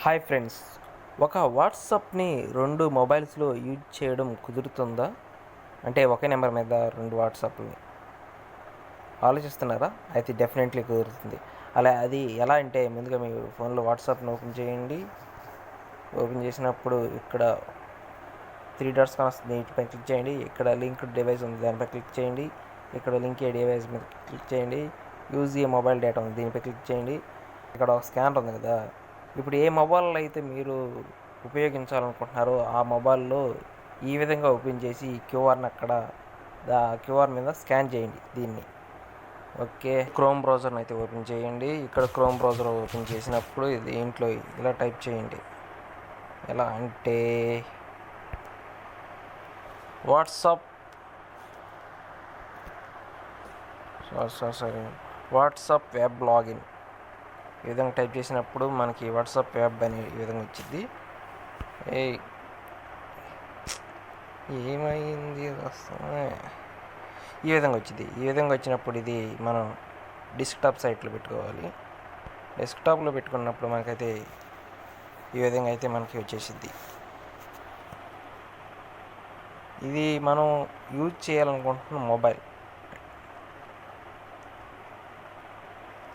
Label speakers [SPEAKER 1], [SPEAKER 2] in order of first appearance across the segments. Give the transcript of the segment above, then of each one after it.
[SPEAKER 1] Hi friends, ఒక వాట్సాప్ని 2 మొబైల్స్లో use చేయడం కుదురుతుందా? అంటే ఒకే నెంబర్ మీద 2 వాట్సాప్ని ఆలోచిస్తున్నారా? అయితే డెఫినెట్లీ కుదురుతుంది. అది ఎలా అంటే, ముందుగా మీ ఫోన్లో వాట్సాప్ని ఓపెన్ చేయండి. ఓపెన్ చేసినప్పుడు ఇక్కడ 3 డాట్స్ వస్తుంది, వీటిపై క్లిక్ చేయండి. ఇక్కడ లింక్ డివైస్ ఉంది, దానిపై క్లిక్ చేయండి. ఇక్కడ లింక్ ఏ డివైస్ మీద క్లిక్ చేయండి. యూజ్ ఏ మొబైల్ డేటా ఉంది, దీనిపై క్లిక్ చేయండి. ఇక్కడ ఒక స్కానర్ ఉంది కదా, ఇప్పుడు ఏ మొబైల్లో అయితే మీరు ఉపయోగించాలనుకుంటున్నారో ఆ మొబైల్లో ఈ విధంగా ఓపెన్ చేసి ఈ క్యూఆర్ని అక్కడ క్యూఆర్ మీద స్కాన్ చేయండి దీన్ని. ఓకే, క్రోమ్ బ్రౌజర్ని అయితే ఓపెన్ చేయండి. ఇక్కడ క్రోమ్ బ్రౌజర్ ఓపెన్ చేసినప్పుడు దీంట్లో ఇలా టైప్ చేయండి. ఎలా అంటే వాట్సాప్ వాట్సాప్ వెబ్ లాగిన్ ఈ విధంగా టైప్ చేసినప్పుడు మనకి వాట్సాప్ వెబ్ అని ఈ విధంగా వచ్చింది. ఏమైంది ఈ విధంగా వచ్చింది. ఈ విధంగా వచ్చినప్పుడు ఇది మనం డెస్క్టాప్ సైట్లో పెట్టుకోవాలి. డెస్క్టాప్లో పెట్టుకున్నప్పుడు మనకైతే ఈ విధంగా అయితే మనకి వచ్చేసింది. ఇది మనం యూజ్ చేయాలనుకుంటున్న మొబైల్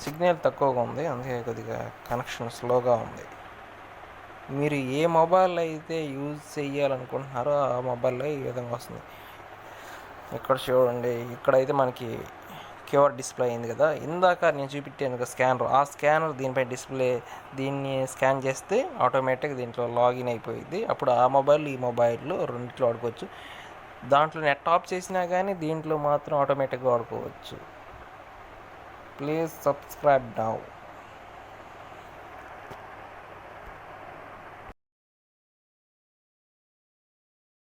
[SPEAKER 1] సిగ్నల్ తక్కువగా ఉంది, అందుకే కొద్దిగా కనెక్షన్ స్లోగా ఉంది. మీరు ఏ మొబైల్ అయితే యూజ్ చేయాలనుకుంటున్నారో ఆ మొబైల్లో ఈ విధంగా వస్తుంది. ఇక్కడ చూడండి, ఇక్కడైతే మనకి క్యూఆర్ డిస్ప్లే అయింది కదా. ఇందాక నేను చూపించాను కదా స్కానర్, ఆ స్కానర్ దీనిపై డిస్ప్లే, దీన్ని స్కాన్ చేస్తే ఆటోమేటిక్గా దీంట్లో లాగిన్ అయిపోయింది. అప్పుడు ఆ మొబైల్ ఈ మొబైల్లో రెండిట్లో వాడుకోవచ్చు. దాంట్లో నెట్ ఆఫ్ చేసినా కానీ దీంట్లో మాత్రం ఆటోమేటిక్గా వాడుకోవచ్చు. Please subscribe now.